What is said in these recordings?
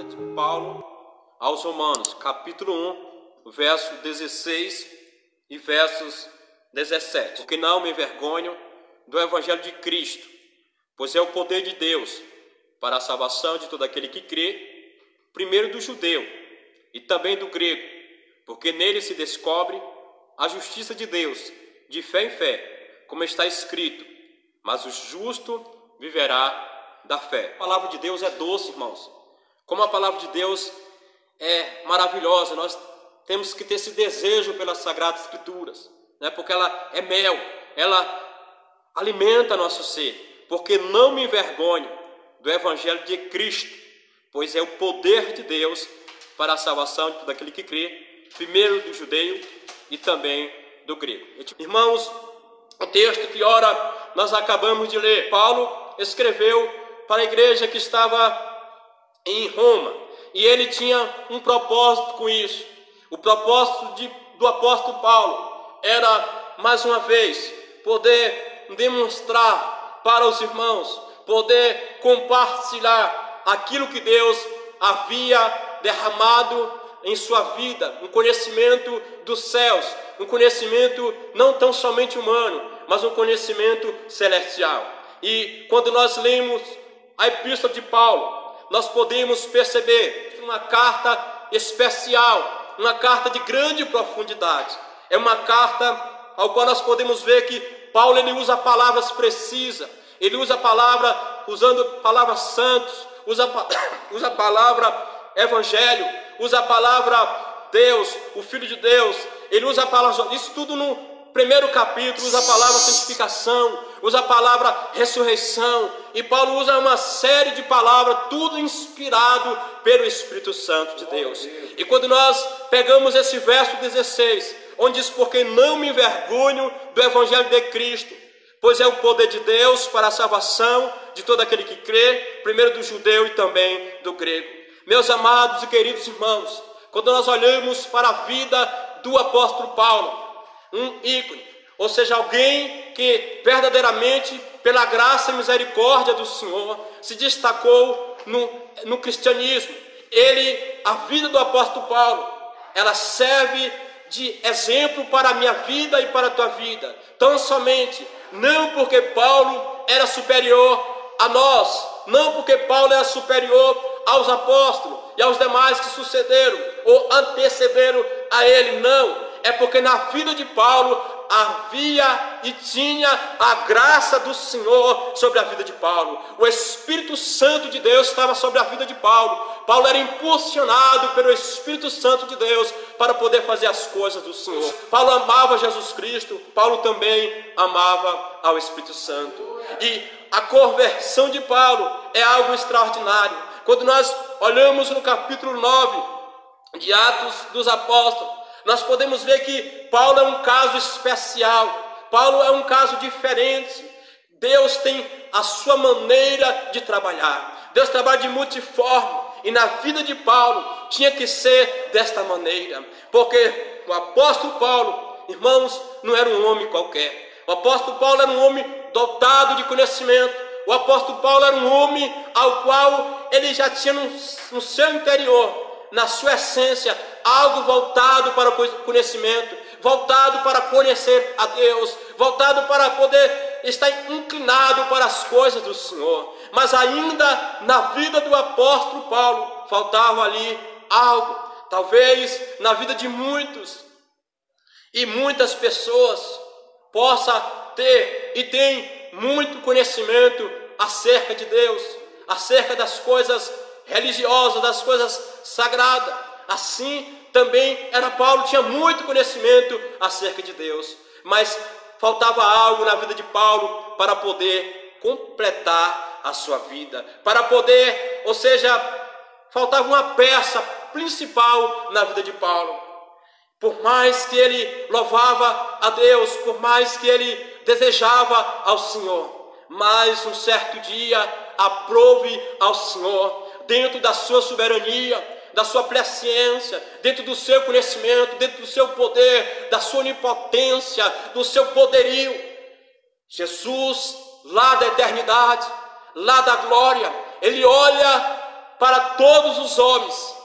Carta de Paulo aos Romanos, capítulo 1, verso 16 e versos 17. Porque não me envergonho do Evangelho de Cristo, pois é o poder de Deus para a salvação de todo aquele que crê, primeiro do judeu e também do grego, porque nele se descobre a justiça de Deus, de fé em fé, como está escrito: mas o justo viverá da fé. A palavra de Deus é doce, irmãos. Como a palavra de Deus é maravilhosa, nós temos que ter esse desejo pelas Sagradas Escrituras, né? Porque ela é mel, ela alimenta nosso ser. Porque não me envergonho do Evangelho de Cristo, pois é o poder de Deus para a salvação de todo aquele que crê, primeiro do judeu e também do grego. Irmãos, o texto que ora nós acabamos de ler, Paulo escreveu para a igreja que estava em Roma, e ele tinha um propósito com isso. O propósito do apóstolo Paulo era, mais uma vez, poder demonstrar para os irmãos, poder compartilhar aquilo que Deus havia derramado em sua vida, um conhecimento dos céus, um conhecimento não tão somente humano, mas um conhecimento celestial. E quando nós lemos a epístola de Paulo, nós podemos perceber uma carta especial, uma carta de grande profundidade. É uma carta ao qual nós podemos ver que Paulo ele usa palavras precisas, ele usa usando palavras santos, usa a palavra evangelho, usa a palavra Deus, o Filho de Deus, ele usa a palavra, isso tudo no primeiro capítulo, usa a palavra santificação, usa a palavra ressurreição, e Paulo usa uma série de palavras, tudo inspirado pelo Espírito Santo de Deus. E quando nós pegamos esse verso 16, onde diz: porque não me envergonho do Evangelho de Cristo, pois é o poder de Deus para a salvação de todo aquele que crê, primeiro do judeu e também do grego. Meus amados e queridos irmãos, quando nós olhamos para a vida do apóstolo Paulo, um ícone, ou seja, alguém que verdadeiramente, pela graça e misericórdia do Senhor, se destacou no cristianismo. A vida do apóstolo Paulo, ela serve de exemplo para a minha vida e para a tua vida. Tão somente, não porque Paulo era superior a nós, não porque Paulo era superior aos apóstolos e aos demais que sucederam ou antecederam a ele, não. É porque na vida de Paulo havia e tinha a graça do Senhor sobre a vida de Paulo. O Espírito Santo de Deus estava sobre a vida de Paulo. Paulo era impulsionado pelo Espírito Santo de Deus para poder fazer as coisas do Senhor. Paulo amava Jesus Cristo, Paulo também amava ao Espírito Santo. E a conversão de Paulo é algo extraordinário. Quando nós olhamos no capítulo 9 de Atos dos Apóstolos, nós podemos ver que Paulo é um caso especial, Paulo é um caso diferente. Deus tem a sua maneira de trabalhar, Deus trabalha de multiforme, e na vida de Paulo tinha que ser desta maneira, porque o apóstolo Paulo, irmãos, não era um homem qualquer. O apóstolo Paulo era um homem dotado de conhecimento. O apóstolo Paulo era um homem ao qual ele já tinha no seu interior, na sua essência, algo voltado para o conhecimento, voltado para conhecer a Deus, voltado para poder estar inclinado para as coisas do Senhor. Mas ainda na vida do apóstolo Paulo faltava ali algo, talvez na vida de muitos e muitas pessoas possa ter e tem muito conhecimento acerca de Deus, acerca das coisas religiosas, das coisas sagradas. Assim também era Paulo, tinha muito conhecimento acerca de Deus, mas faltava algo na vida de Paulo para poder completar a sua vida, para poder, ou seja, faltava uma peça principal na vida de Paulo. Por mais que ele louvava a Deus, por mais que ele desejava ao Senhor, mas um certo dia aprove ao Senhor, dentro da sua soberania, da sua presciência, dentro do seu conhecimento, dentro do seu poder, da sua onipotência, do seu poderio, Jesus, lá da eternidade, lá da glória, ele olha para todos os homens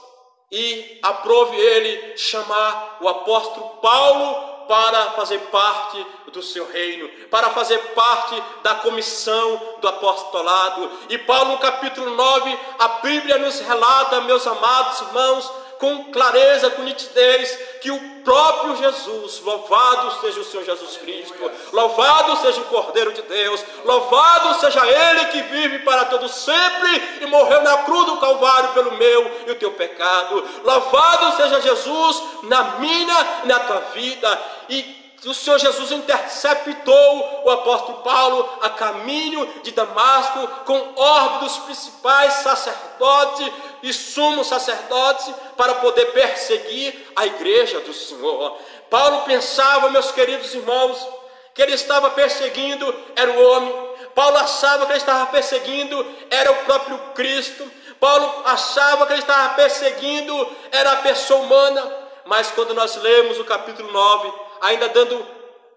e aprove ele chamar o apóstolo Paulo para fazer parte do seu reino, para fazer parte da comissão do apostolado. E Paulo, no capítulo 9, a Bíblia nos relata, meus amados irmãos, com clareza, com nitidez, que o próprio Jesus, louvado seja o Senhor Jesus Cristo, louvado seja o Cordeiro de Deus, louvado seja Ele que vive para todo sempre e morreu na cruz do Calvário pelo meu e o teu pecado. Louvado seja Jesus na minha e na tua vida. E o Senhor Jesus interceptou o apóstolo Paulo a caminho de Damasco com ordem dos principais sacerdotes e sumos sacerdotes para poder perseguir a igreja do Senhor. Paulo pensava, meus queridos irmãos, que ele estava perseguindo era o homem. Paulo achava que ele estava perseguindo era o próprio Cristo. Paulo achava que ele estava perseguindo era a pessoa humana. Mas quando nós lemos o capítulo 9, ainda dando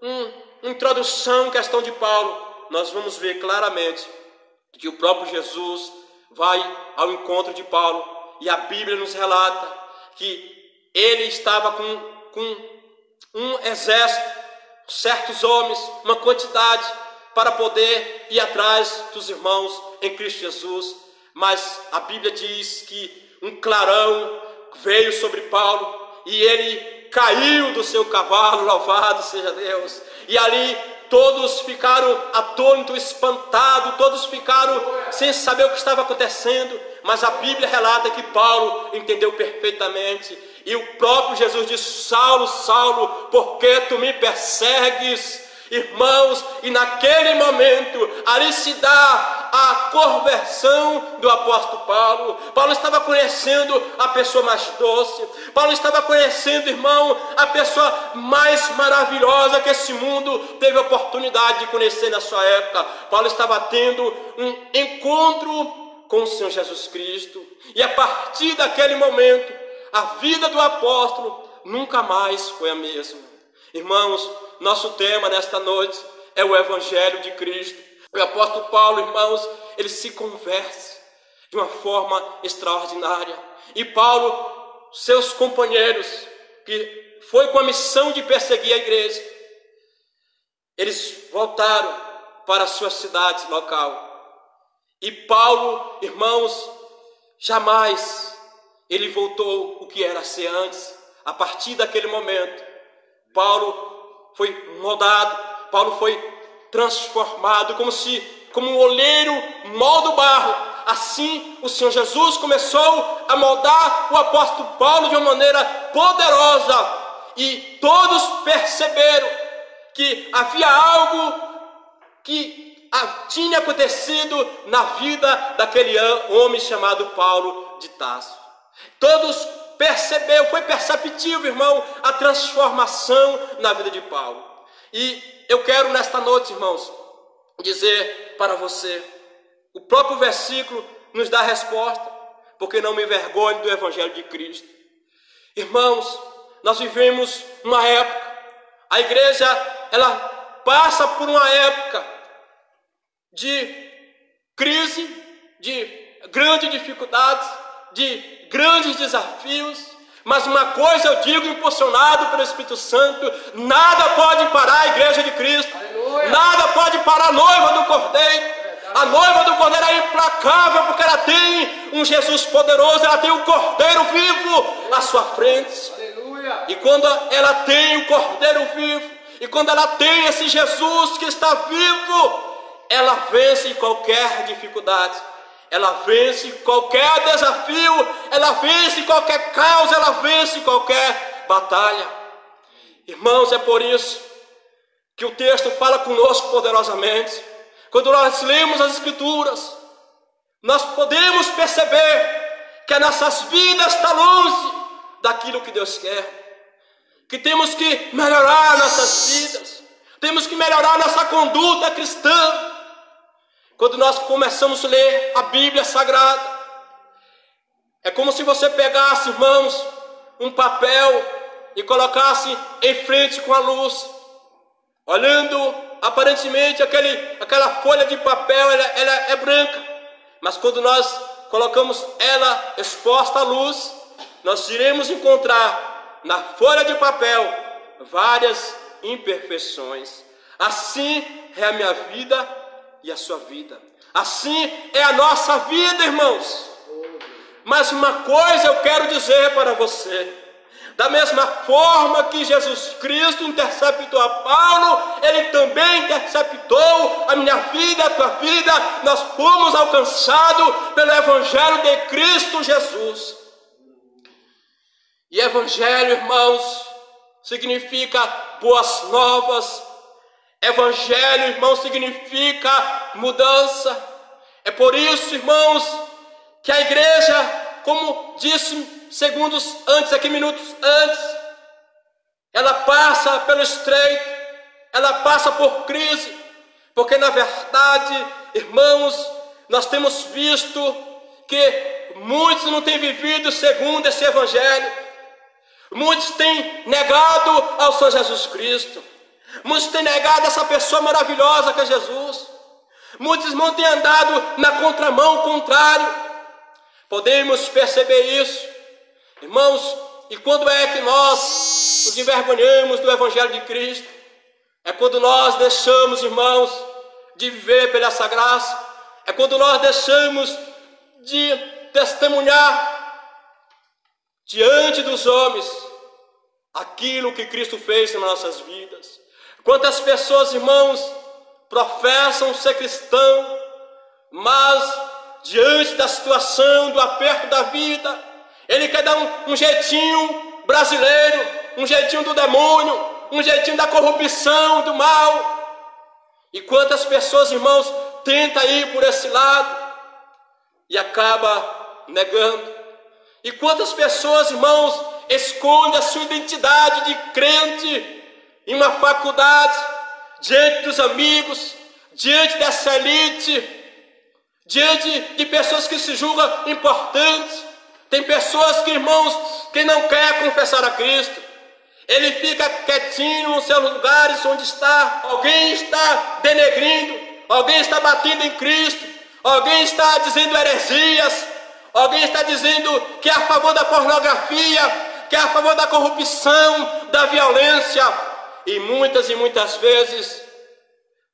uma introdução à questão de Paulo, nós vamos ver claramente que o próprio Jesus vai ao encontro de Paulo, e a Bíblia nos relata que ele estava com um exército, certos homens, uma quantidade, para poder ir atrás dos irmãos em Cristo Jesus. Mas a Bíblia diz que um clarão veio sobre Paulo e ele caiu do seu cavalo, louvado seja Deus. E ali todos ficaram atônitos, espantados, todos ficaram sem saber o que estava acontecendo. Mas a Bíblia relata que Paulo entendeu perfeitamente. E o próprio Jesus disse: Saulo, Saulo, por que tu me persegues? Irmãos, e naquele momento, ali se dá a conversão do apóstolo Paulo. Paulo estava conhecendo a pessoa mais doce. Paulo estava conhecendo, irmão, a pessoa mais maravilhosa que esse mundo teve a oportunidade de conhecer na sua época. Paulo estava tendo um encontro com o Senhor Jesus Cristo. E a partir daquele momento, a vida do apóstolo nunca mais foi a mesma. Irmãos, nosso tema nesta noite é o Evangelho de Cristo. O apóstolo Paulo, irmãos, ele se converte de uma forma extraordinária. E Paulo, seus companheiros, que foi com a missão de perseguir a igreja, eles voltaram para a sua cidade local. E Paulo, irmãos, jamais ele voltou o que era ser antes. A partir daquele momento, Paulo foi moldado, Paulo foi transformado, como um oleiro molda o barro. Assim o Senhor Jesus começou a moldar o apóstolo Paulo de uma maneira poderosa, e todos perceberam que havia algo que tinha acontecido na vida daquele homem chamado Paulo de Tarso. Todos percebeu, foi perceptível, irmão, a transformação na vida de Paulo. E eu quero nesta noite, irmãos, dizer para você, o próprio versículo nos dá a resposta: porque não me envergonho do Evangelho de Cristo. Irmãos, nós vivemos uma época, a igreja, ela passa por uma época de crise, de grandes dificuldades, de grandes desafios, mas uma coisa eu digo, impulsionado pelo Espírito Santo: nada pode parar a igreja de Cristo. Aleluia. Nada pode parar a noiva do Cordeiro. A noiva do Cordeiro é implacável, porque ela tem um Jesus poderoso, ela tem o Cordeiro vivo à sua frente. Aleluia. E quando ela tem o Cordeiro vivo, e quando ela tem esse Jesus que está vivo, ela vence qualquer dificuldade. Ela vence qualquer desafio, ela vence qualquer causa, ela vence qualquer batalha. Irmãos, é por isso que o texto fala conosco poderosamente. Quando nós lemos as Escrituras, nós podemos perceber que as nossas vidas estão longe daquilo que Deus quer. Que temos que melhorar nossas vidas, temos que melhorar nossa conduta cristã. Quando nós começamos a ler a Bíblia Sagrada, é como se você pegasse, irmãos, um papel e colocasse em frente com a luz, olhando aparentemente aquela folha de papel, ela é branca, mas quando nós colocamos ela exposta à luz, nós iremos encontrar na folha de papel várias imperfeições. Assim é a minha vida e a sua vida. Assim é a nossa vida, irmãos. Mas uma coisa eu quero dizer para você. Da mesma forma que Jesus Cristo interceptou a Paulo, Ele também interceptou a minha vida, a tua vida. Nós fomos alcançados pelo Evangelho de Cristo Jesus. E Evangelho, irmãos, significa boas novas. Evangelho, irmãos, significa mudança. É por isso, irmãos, que a igreja, como disse segundos antes, aqui minutos antes, ela passa pelo estreito, ela passa por crise, porque na verdade, irmãos, nós temos visto que muitos não têm vivido segundo esse Evangelho, muitos têm negado ao Senhor Jesus Cristo, muitos têm negado essa pessoa maravilhosa que é Jesus, muitos irmãos têm andado na contramão, contrário. Podemos perceber isso, irmãos. E quando é que nós nos envergonhamos do Evangelho de Cristo? É quando nós deixamos, irmãos, de viver pela essa graça. É quando nós deixamos de testemunhar diante dos homens aquilo que Cristo fez nas nossas vidas. Quantas pessoas, irmãos, professam ser cristão, mas diante da situação, do aperto da vida, ele quer dar um jeitinho brasileiro, um jeitinho do demônio, um jeitinho da corrupção, do mal. E quantas pessoas, irmãos, tentam ir por esse lado e acaba negando. E quantas pessoas, irmãos, escondem a sua identidade de crente em uma faculdade, diante dos amigos, diante dessa elite, diante de pessoas que se julgam importantes. Tem pessoas que, irmãos, que não quer confessar a Cristo. Ele fica quietinho nos seus lugares onde está. Alguém está denegrindo, alguém está batendo em Cristo, alguém está dizendo heresias, alguém está dizendo que é a favor da pornografia, que é a favor da corrupção, da violência. E muitas vezes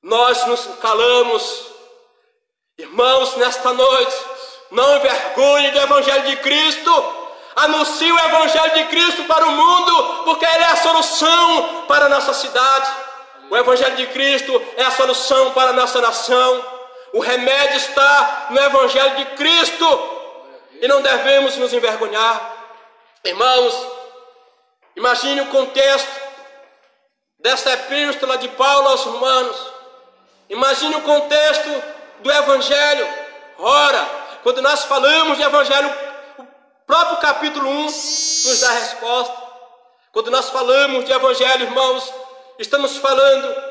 nós nos calamos. Irmãos, nesta noite, não envergonhe do Evangelho de Cristo. Anuncie o Evangelho de Cristo para o mundo, porque Ele é a solução para a nossa cidade. O Evangelho de Cristo é a solução para a nossa nação. O remédio está no Evangelho de Cristo e não devemos nos envergonhar. Irmãos, imagine o contexto desta epístola de Paulo aos Romanos. Imagine o contexto do Evangelho. Ora, quando nós falamos de Evangelho, o próprio capítulo 1 nos dá a resposta. Quando nós falamos de Evangelho, irmãos, estamos falando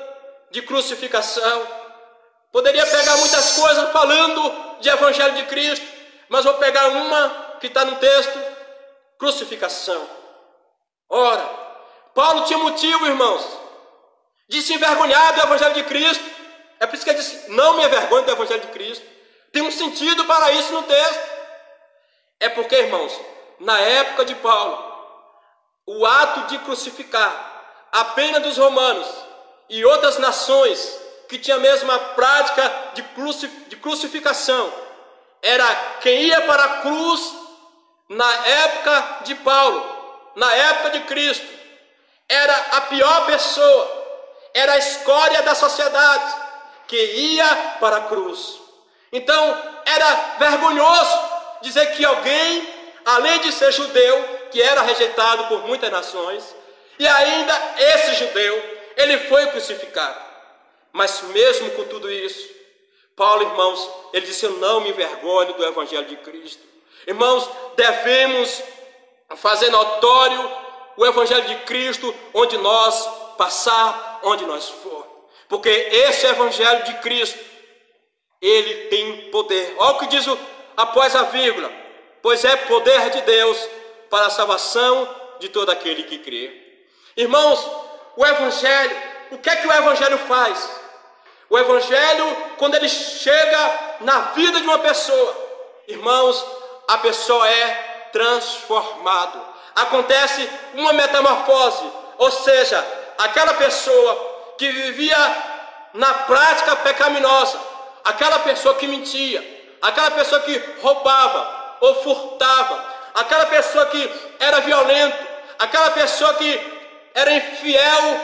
de crucificação. Poderia pegar muitas coisas falando de Evangelho de Cristo, mas vou pegar uma que está no texto: crucificação. Ora, Paulo tinha motivo, irmãos, de se envergonhar do Evangelho de Cristo. É por isso que ele disse: não me envergonhe do Evangelho de Cristo. Tem um sentido para isso no texto. É porque, irmãos, na época de Paulo, o ato de crucificar a pena dos romanos e outras nações que tinham a mesma prática de crucificação, era quem ia para a cruz na época de Paulo, na época de Cristo, era a pior pessoa, era a escória da sociedade que ia para a cruz. Então era vergonhoso dizer que alguém, além de ser judeu, que era rejeitado por muitas nações, e ainda esse judeu, ele foi crucificado. Mas mesmo com tudo isso, Paulo, irmãos, ele disse: eu não me envergonho do Evangelho de Cristo. Irmãos, devemos fazer notório o Evangelho de Cristo onde nós passar, onde nós for. Porque esse Evangelho de Cristo, ele tem poder. Olha o que diz após a vírgula: pois é poder de Deus para a salvação de todo aquele que crê. Irmãos, o Evangelho, o que é que o Evangelho faz? O Evangelho, quando ele chega na vida de uma pessoa, irmãos, a pessoa é transformada. Acontece uma metamorfose, ou seja, aquela pessoa que vivia na prática pecaminosa, aquela pessoa que mentia, aquela pessoa que roubava ou furtava, aquela pessoa que era violento, aquela pessoa que era infiel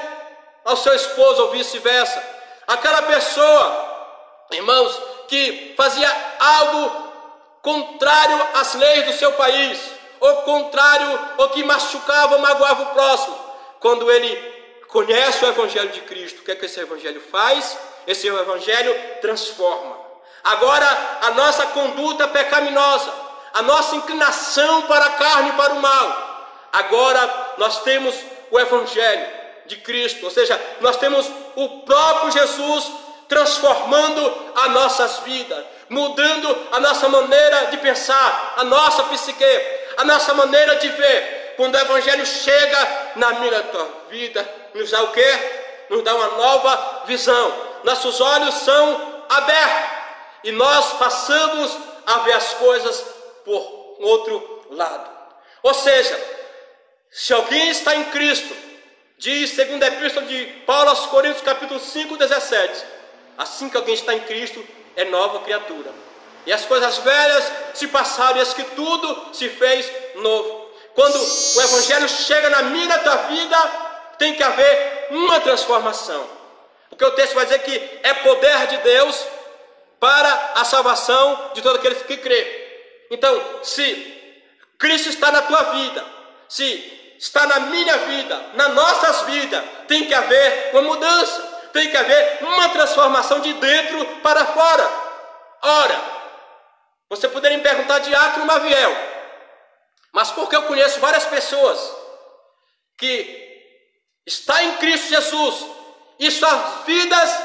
ao seu esposo ou vice-versa, aquela pessoa, irmãos, que fazia algo contrário às leis do seu país, ou contrário, ou que machucava ou magoava o próximo. Quando ele conhece o Evangelho de Cristo, o que é que esse Evangelho faz? Esse Evangelho transforma. Agora, a nossa conduta pecaminosa, a nossa inclinação para a carne e para o mal, agora nós temos o Evangelho de Cristo, ou seja, nós temos o próprio Jesus transformando as nossas vidas, mudando a nossa maneira de pensar, a nossa psique, a nossa maneira de ver. Quando o Evangelho chega na minha tua vida, nos dá o quê? Nos dá uma nova visão. Nossos olhos são abertos e nós passamos a ver as coisas por outro lado. Ou seja, se alguém está em Cristo, diz segundo a epístola de Paulo aos Coríntios, capítulo 5, 17, assim que alguém está em Cristo, é nova criatura. E as coisas velhas se passaram, e as que tudo se fez novo. Quando o Evangelho chega na minha e na tua vida, tem que haver uma transformação. Porque o texto vai dizer que é poder de Deus para a salvação de todos aqueles que crê. Então, se Cristo está na tua vida, se está na minha vida, nas nossas vidas, tem que haver uma mudança, tem que haver uma transformação de dentro para fora. Ora, você poderia me perguntar, diácono Maviel, mas porque eu conheço várias pessoas que estão em Cristo Jesus e suas vidas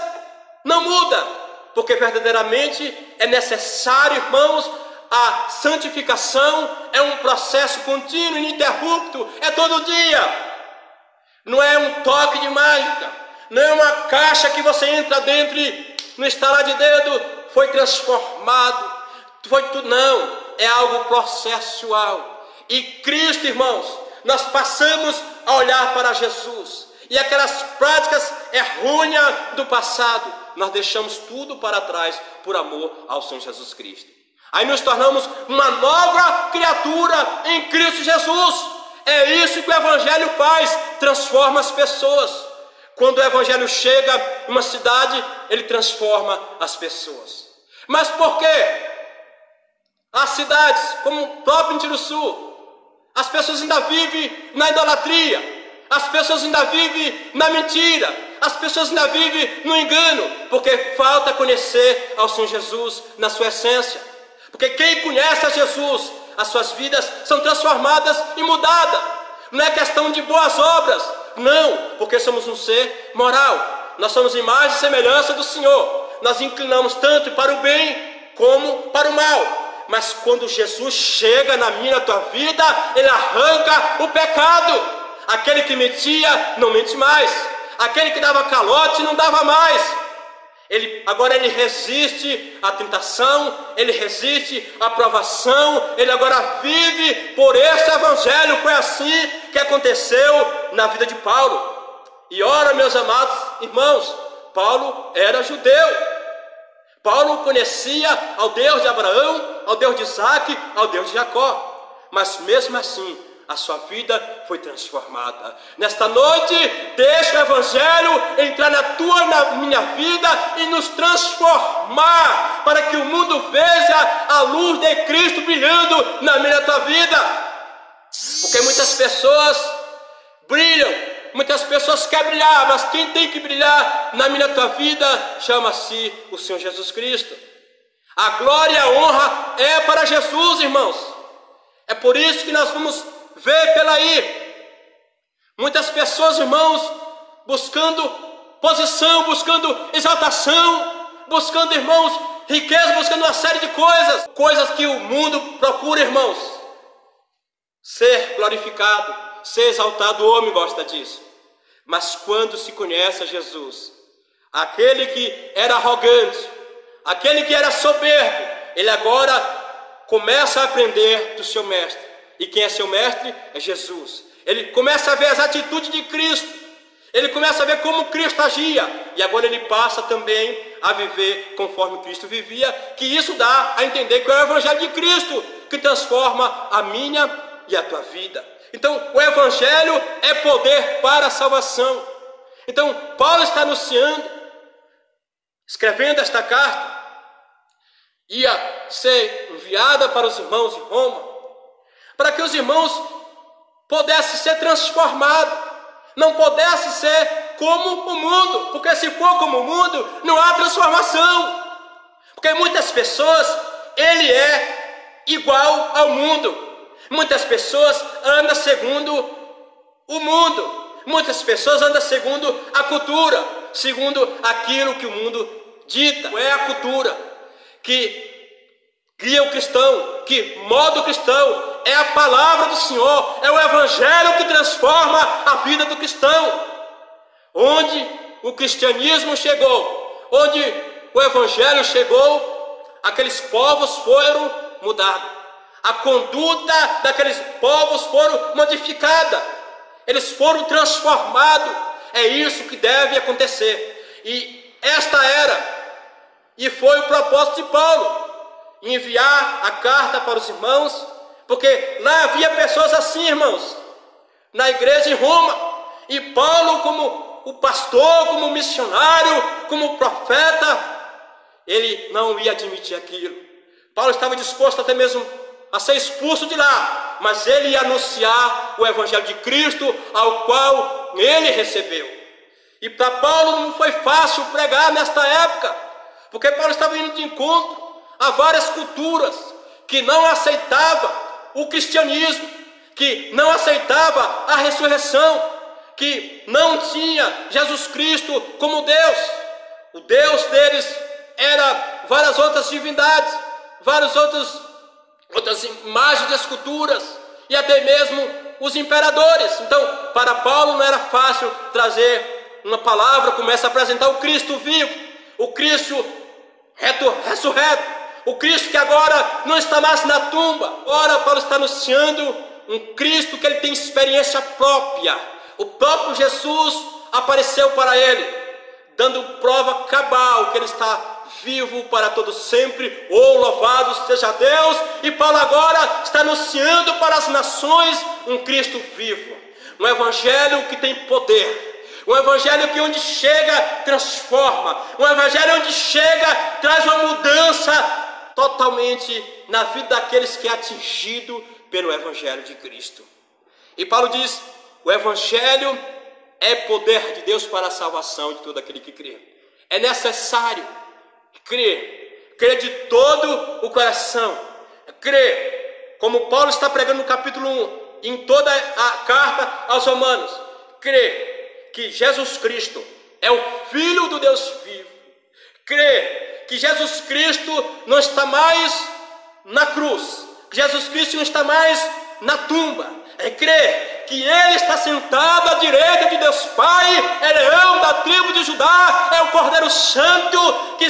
não mudam, porque verdadeiramente é necessário, irmãos, a santificação é um processo contínuo, ininterrupto, é todo dia. Não é um toque de mágica, não é uma caixa que você entra dentro e no estalar de dedo foi transformado, foi tudo, não, é algo processual. E Cristo, irmãos, nós passamos a olhar para Jesus, e aquelas práticas errôneas do passado, nós deixamos tudo para trás por amor ao Senhor Jesus Cristo. Aí nos tornamos uma nova criatura em Cristo Jesus. É isso que o Evangelho faz, transforma as pessoas. Quando o Evangelho chega em uma cidade, ele transforma as pessoas. Mas por quê? As cidades, como o próprio Tiruçu, as pessoas ainda vivem na idolatria, as pessoas ainda vivem na mentira, as pessoas ainda vivem no engano, porque falta conhecer ao Senhor Jesus na sua essência. Porque quem conhece a Jesus, as suas vidas são transformadas e mudadas. Não é questão de boas obras, não, porque somos um ser moral. Nós somos imagem e semelhança do Senhor. Nós inclinamos tanto para o bem como para o mal. Mas quando Jesus chega na minha e na tua vida, ele arranca o pecado. Aquele que mentia não mente mais, aquele que dava calote não dava mais. Agora ele resiste à tentação, ele resiste à provação, ele agora vive por esse Evangelho. Foi assim que aconteceu na vida de Paulo. E ora, meus amados irmãos, Paulo era judeu. Paulo conhecia ao Deus de Abraão, ao Deus de Isaac, ao Deus de Jacó. Mas mesmo assim, a sua vida foi transformada. Nesta noite, deixa o Evangelho entrar na tua e na minha vida e nos transformar, para que o mundo veja a luz de Cristo brilhando na minha e na tua vida. Porque muitas pessoas brilham, muitas pessoas querem brilhar, mas quem tem que brilhar na minha e na tua vida chama-se o Senhor Jesus Cristo. A glória e a honra é para Jesus, irmãos. É por isso que nós vamos ver pela aí muitas pessoas, irmãos, buscando posição, buscando exaltação, buscando, irmãos, riqueza, buscando uma série de coisas que o mundo procura, irmãos. Ser glorificado, ser exaltado, o homem gosta disso. Mas quando se conhece a Jesus, aquele que era arrogante, aquele que era soberbo, ele agora começa a aprender do seu mestre. E quem é seu mestre? É Jesus. Ele começa a ver as atitudes de Cristo. Ele começa a ver como Cristo agia. E agora ele passa também a viver conforme Cristo vivia. Que isso dá a entender que é o Evangelho de Cristo que transforma a minha e a tua vida. Então, o Evangelho é poder para a salvação. Então, Paulo está anunciando, escrevendo esta carta, ia ser enviada para os irmãos de Roma, para que os irmãos pudessem ser transformados, não pudessem ser como o mundo, porque se for como o mundo, não há transformação. Porque muitas pessoas, ele é igual ao mundo. Muitas pessoas andam segundo o mundo. Muitas pessoas andam segundo a cultura, segundo aquilo que o mundo dita. É a cultura que guia o cristão, que molda o cristão. É a palavra do Senhor, é o Evangelho que transforma a vida do cristão. Onde o cristianismo chegou, onde o Evangelho chegou, aqueles povos foram mudados. A conduta daqueles povos foram modificada. Eles foram transformados. É isso que deve acontecer. E esta era, e foi o propósito de Paulo, enviar a carta para os irmãos, porque lá havia pessoas assim, irmãos, na igreja em Roma. E Paulo, como o pastor, como missionário, como profeta, ele não ia admitir aquilo. Paulo estava disposto até mesmo a ser expulso de lá, mas ele ia anunciar o Evangelho de Cristo, ao qual ele recebeu. E para Paulo não foi fácil pregar nesta época, porque Paulo estava indo de encontro a várias culturas que não aceitavam o cristianismo, que não aceitava a ressurreição, que não tinha Jesus Cristo como Deus. O Deus deles era várias outras divindades, várias outras imagens de esculturas, e até mesmo os imperadores. Então, para Paulo não era fácil trazer uma palavra, começa a apresentar o Cristo vivo, o Cristo ressurreto, o Cristo que agora não está mais na tumba. Agora Paulo está anunciando um Cristo que ele tem experiência própria. O próprio Jesus apareceu para ele, dando prova cabal que ele está vivo para todo sempre. Oh, louvado seja Deus! E Paulo agora está anunciando para as nações um Cristo vivo, um Evangelho que tem poder, um Evangelho que onde chega transforma, um Evangelho onde chega traz uma mudança totalmente na vida daqueles que é atingido pelo Evangelho de Cristo. E Paulo diz: o Evangelho é poder de Deus para a salvação de todo aquele que crê. É necessário crer de todo o coração, crer, como Paulo está pregando no capítulo 1, em toda a carta aos Romanos, crer que Jesus Cristo é o Filho do Deus vivo, crer que Jesus Cristo não está mais na cruz, que Jesus Cristo não está mais na tumba, é crer que Ele está sentado à direita de Deus Pai, é leão da tribo de Judá, é o Cordeiro Santo que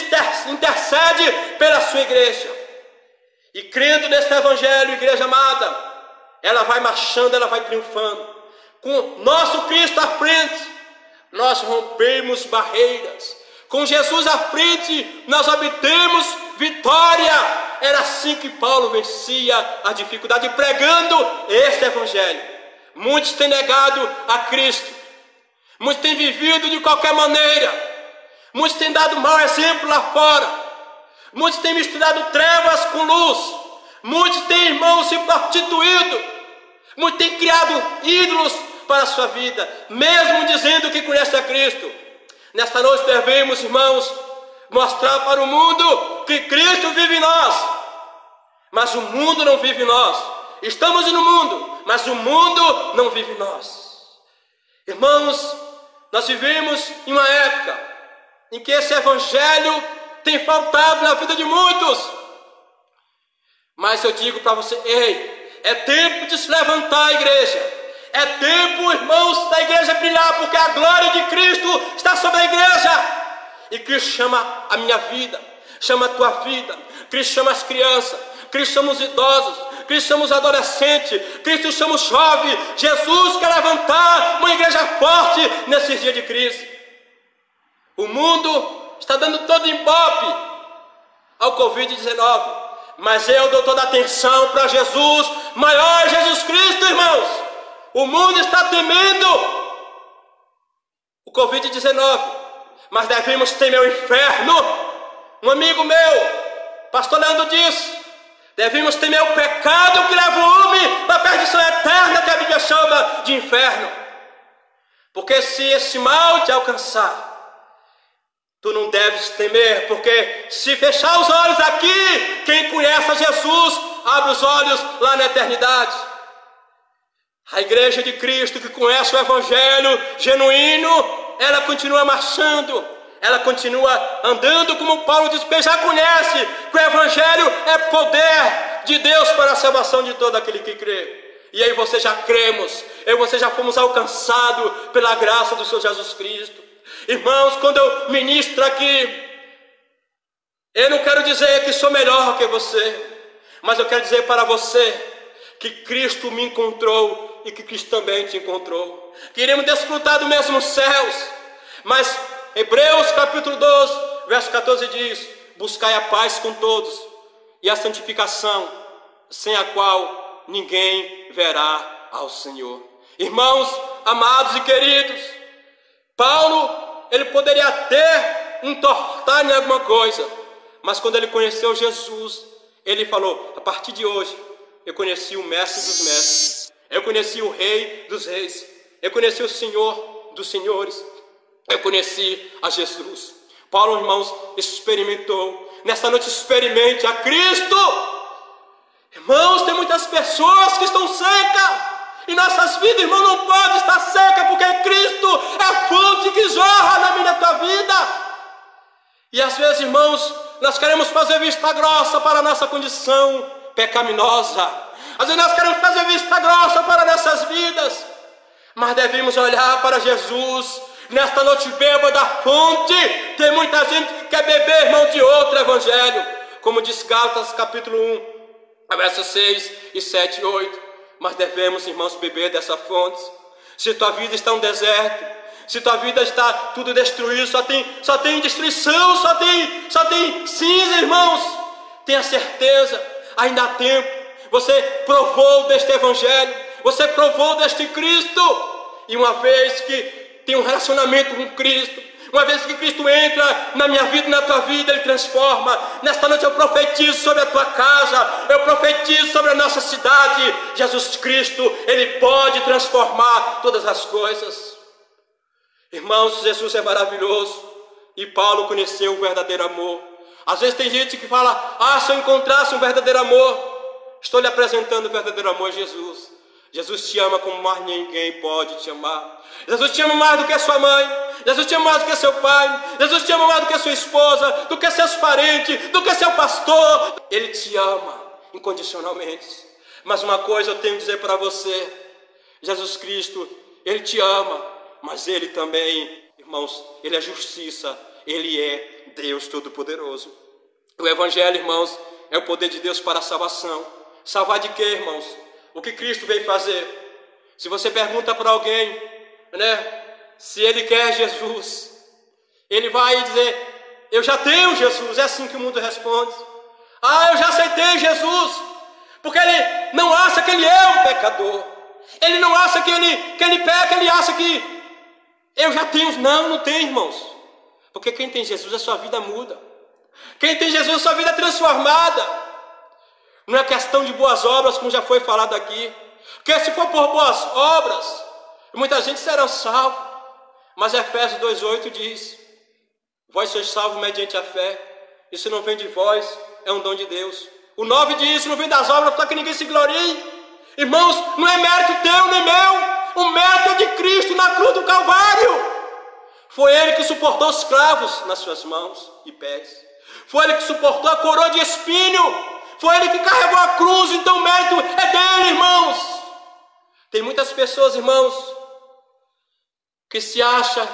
intercede pela sua igreja. E crendo neste Evangelho, igreja amada, ela vai marchando, ela vai triunfando. Com nosso Cristo à frente, nós rompemos barreiras. Com Jesus à frente, nós obtemos vitória. Era assim que Paulo vencia a dificuldade, pregando este Evangelho. Muitos têm negado a Cristo, muitos têm vivido de qualquer maneira, muitos têm dado mau exemplo lá fora, muitos têm misturado trevas com luz, muitos têm, irmãos, se prostituído, muitos têm criado ídolos para a sua vida, mesmo dizendo que conhece a Cristo. Nesta noite devemos, irmãos, mostrar para o mundo que Cristo vive em nós, mas o mundo não vive em nós. Estamos no mundo, mas o mundo não vive em nós. Irmãos, nós vivemos em uma época em que esse Evangelho tem faltado na vida de muitos. Mas eu digo para você, ei, é tempo de se levantar a igreja. É tempo, irmãos, da igreja brilhar, porque a glória de Cristo está sobre a igreja. E Cristo chama a minha vida, chama a tua vida. Cristo chama as crianças. Cristo chama os idosos, Cristo chama os adolescentes, Cristo chama os jovens. Jesus quer levantar uma igreja forte nesses dias de crise. O mundo está dando todo ibope ao Covid-19, mas eu dou toda a atenção para Jesus, maior Jesus Cristo, irmãos. O mundo está temendo o Covid-19, mas devemos temer o inferno. Um amigo meu, pastor Leandro, disse: devemos temer o pecado que leva o homem para a perdição eterna, que a Bíblia chama de inferno. Porque se esse mal te alcançar, tu não deves temer, porque se fechar os olhos aqui, quem conhece a Jesus, abre os olhos lá na eternidade. A igreja de Cristo que conhece o Evangelho genuíno, ela continua marchando, ela continua andando, como Paulo diz, porque já conhece que o Evangelho é poder de Deus para a salvação de todo aquele que crê. E aí você já cremos, eu e você já fomos alcançados pela graça do Senhor Jesus Cristo. Irmãos, quando eu ministro aqui, eu não quero dizer que sou melhor que você, mas eu quero dizer para você que Cristo me encontrou e que Cristo também te encontrou. Queremos desfrutar dos mesmos céus, mas Hebreus capítulo 12, verso 14 diz: buscai a paz com todos e a santificação, sem a qual ninguém verá ao Senhor. Irmãos, amados e queridos, Paulo, ele poderia até entortar em alguma coisa, mas quando ele conheceu Jesus, ele falou: a partir de hoje, eu conheci o mestre dos mestres, eu conheci o rei dos reis, eu conheci o Senhor dos senhores, eu conheci a Jesus. Paulo, irmãos, experimentou. Nessa noite, experimente a Cristo. Irmãos, tem muitas pessoas que estão secas, e nossas vidas, irmão, não pode estar seca, porque Cristo é a fonte que jorra na minha e na tua vida. E às vezes, irmãos, nós queremos fazer vista grossa para a nossa condição pecaminosa. Às vezes nós queremos fazer vista grossa para nossas vidas, mas devemos olhar para Jesus. Nesta noite, beba da fonte. Tem muita gente que quer beber, irmão, de outro evangelho, como diz Gálatas capítulo 1, versos 6 e 7 e 8. Mas devemos, irmãos, beber dessa fonte. Se tua vida está um deserto, se tua vida está tudo destruído, só tem destruição, só tem cinza, irmãos, tenha certeza, ainda há tempo. Você provou deste evangelho, você provou deste Cristo, e uma vez que tem um relacionamento com Cristo, uma vez que Cristo entra na minha vida e na tua vida, Ele transforma. Nesta noite eu profetizo sobre a tua casa, eu profetizo sobre a nossa cidade. Jesus Cristo, Ele pode transformar todas as coisas. Irmãos, Jesus é maravilhoso, e Paulo conheceu o verdadeiro amor. Às vezes tem gente que fala: ah, se eu encontrasse um verdadeiro amor. Estou lhe apresentando o verdadeiro amor, Jesus. Jesus te ama como mais ninguém pode te amar. Jesus te ama mais do que a sua mãe, Jesus te ama mais do que seu pai, Jesus te ama mais do que a sua esposa, do que seus parentes, do que seu pastor. Ele te ama incondicionalmente. Mas uma coisa eu tenho a dizer para você: Jesus Cristo, Ele te ama, mas Ele também, irmãos, Ele é justiça, Ele é Deus Todo-Poderoso. O Evangelho, irmãos, é o poder de Deus para a salvação. Salvar de quê, irmãos? O que Cristo veio fazer? Se você pergunta para alguém, se ele quer Jesus, ele vai dizer: eu já tenho Jesus. É assim que o mundo responde: ah, eu já aceitei Jesus. Porque ele não acha que ele é um pecador, ele não acha que ele peca, ele acha que eu já tenho. Não tem, irmãos. Porque quem tem Jesus, a sua vida muda. Quem tem Jesus, a sua vida é transformada. Não é questão de boas obras, como já foi falado aqui. Porque se for por boas obras, muita gente será salva. Mas Efésios 2,8 diz: vós sois salvos mediante a fé. Isso não vem de vós, é um dom de Deus. O 9 diz: não vem das obras para que ninguém se glorie. Irmãos, não é mérito teu nem meu. O mérito é de Cristo na cruz do Calvário. Foi Ele que suportou os cravos nas suas mãos e pés. Foi Ele que suportou a coroa de espinho. Foi Ele que carregou a cruz. Então o mérito é dele, irmãos. Tem muitas pessoas, irmãos, que se acham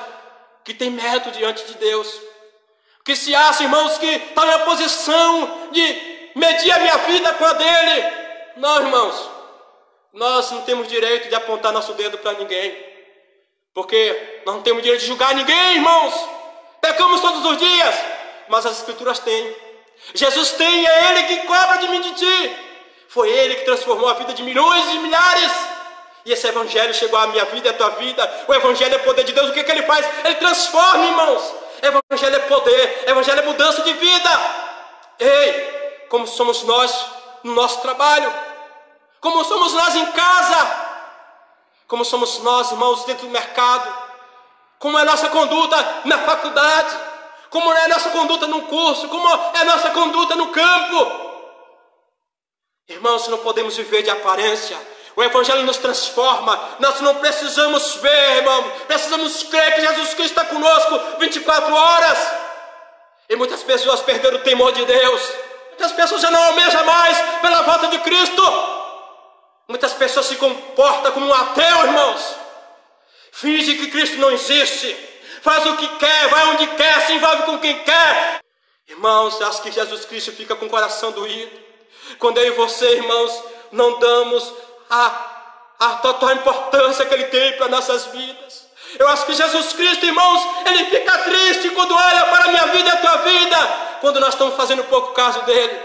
que tem mérito diante de Deus, que se acham, irmãos, que está na posição de medir a minha vida com a dele. Não, irmãos, nós não temos direito de apontar nosso dedo para ninguém, porque nós não temos direito de julgar ninguém, irmãos. Pecamos todos os dias, mas as Escrituras têm. Jesus tem, é Ele que cobra de mim e de ti. Foi Ele que transformou a vida de milhões e milhares. E esse Evangelho chegou à minha vida e à tua vida. O Evangelho é poder de Deus. O que Ele faz? Ele transforma, irmãos. Evangelho é poder, Evangelho é mudança de vida. Ei, como somos nós no nosso trabalho, como somos nós em casa, como somos nós, irmãos, dentro do mercado, como é a nossa conduta na faculdade, como é a nossa conduta no curso, como é a nossa conduta no campo. Irmãos, não podemos viver de aparência. O Evangelho nos transforma. Nós não precisamos ver, irmão. Precisamos crer que Jesus Cristo está conosco 24 horas. E muitas pessoas perderam o temor de Deus. Muitas pessoas já não almejam mais pela volta de Cristo. Muitas pessoas se comportam como um ateu, irmãos. Finge que Cristo não existe. Faz o que quer, vai onde quer, se envolve com quem quer. Irmãos, acho que Jesus Cristo fica com o coração doído quando eu e você, irmãos, não damos a total importância que Ele tem para nossas vidas. Eu acho que Jesus Cristo, irmãos, Ele fica triste quando olha para a minha vida e a tua vida, quando nós estamos fazendo pouco caso dEle,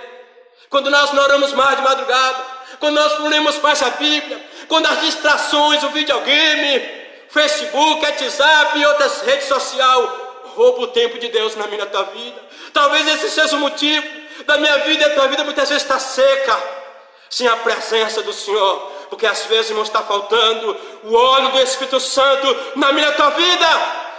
quando nós não oramos mais de madrugada, quando nós não lemos mais a Bíblia, quando as distrações, o videogame, Facebook, WhatsApp e outras redes sociais roubam o tempo de Deus na minha e na tua vida. Talvez esse seja o motivo da minha vida e a tua vida muitas vezes está seca, sem a presença do Senhor, porque às vezes, irmão, está faltando o óleo do Espírito Santo na minha e na tua vida.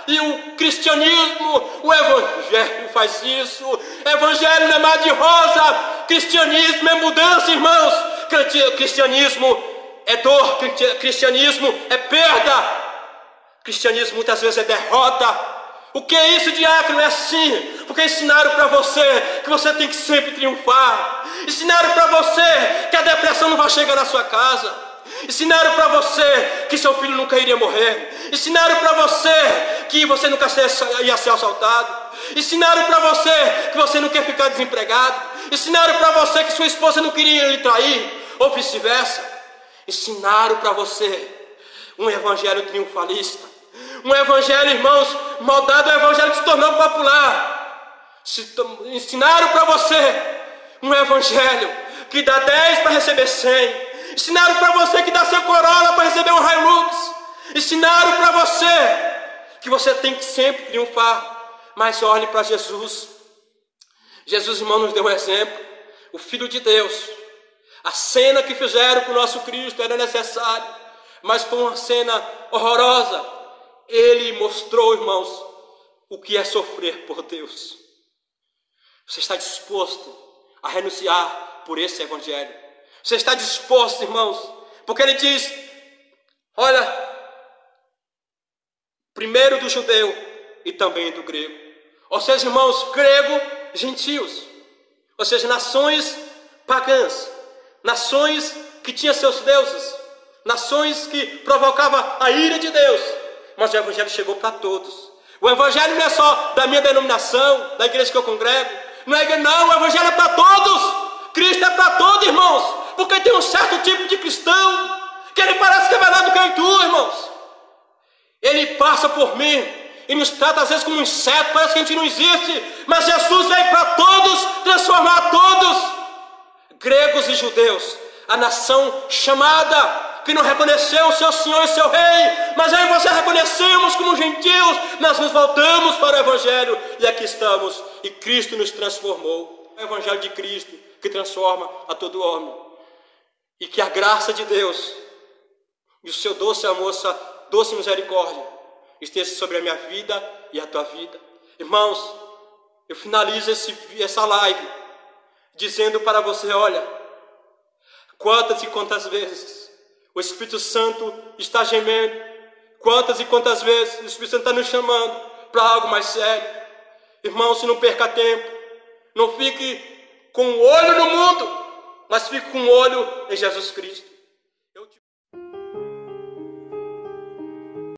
E o cristianismo, o Evangelho faz isso. Evangelho não é mar de rosa, cristianismo é mudança, irmãos. Cristianismo é dor, cristianismo é perda, cristianismo muitas vezes é derrota. O que é isso, diácono? É assim, porque ensinaram para você que você tem que sempre triunfar. Ensinaram para você que a depressão não vai chegar na sua casa. Ensinaram para você que seu filho nunca iria morrer. Ensinaram para você que você nunca ia ser assaltado. Ensinaram para você que você não quer ficar desempregado. Ensinaram para você que sua esposa não queria lhe trair, ou vice-versa. Ensinaram para você um evangelho triunfalista. Um evangelho, irmãos, moldado ao evangelho que se tornou popular. Ensinaram para você um evangelho que dá 10 para receber 100. Ensinaram para você que dá seu Corolla para receber um Hilux. Ensinaram para você que você tem que sempre triunfar. Mas olhe para Jesus. Jesus, irmão, nos deu um exemplo. O Filho de Deus. A cena que fizeram com o nosso Cristo era necessária, mas foi uma cena horrorosa. Ele mostrou, irmãos, o que é sofrer por Deus. Você está disposto a renunciar por esse evangelho? Você está disposto, irmãos? Porque ele diz, olha, primeiro do judeu e também do grego. Ou seja, irmãos, grego, gentios. Ou seja, nações pagãs. Nações que tinham seus deuses. Nações que provocavam a ira de Deus. Mas o evangelho chegou para todos. O evangelho não é só da minha denominação, da igreja que eu congrego. Não, o evangelho é para todos. Cristo é para todos, irmãos. Porque tem um certo tipo de cristão que ele parece que é melhor do que tu, irmãos. Ele passa por mim e nos trata às vezes como um inseto, parece que a gente não existe. Mas Jesus veio para todos, transformar todos. Gregos e judeus, a nação chamada, que não reconheceu o seu Senhor e seu Rei, mas eu e você reconhecemos como gentios. Nós nos voltamos para o Evangelho e aqui estamos, e Cristo nos transformou. O Evangelho de Cristo que transforma a todo homem, e que a graça de Deus e o seu doce amor, essa doce misericórdia esteja sobre a minha vida e a tua vida. Irmãos, eu finalizo essa live dizendo para você, olha, quantas e quantas vezes o Espírito Santo está gemendo, quantas e quantas vezes o Espírito Santo está nos chamando para algo mais sério. Irmão, se não perca tempo, não fique com o olho no mundo, mas fique com o olho em Jesus Cristo.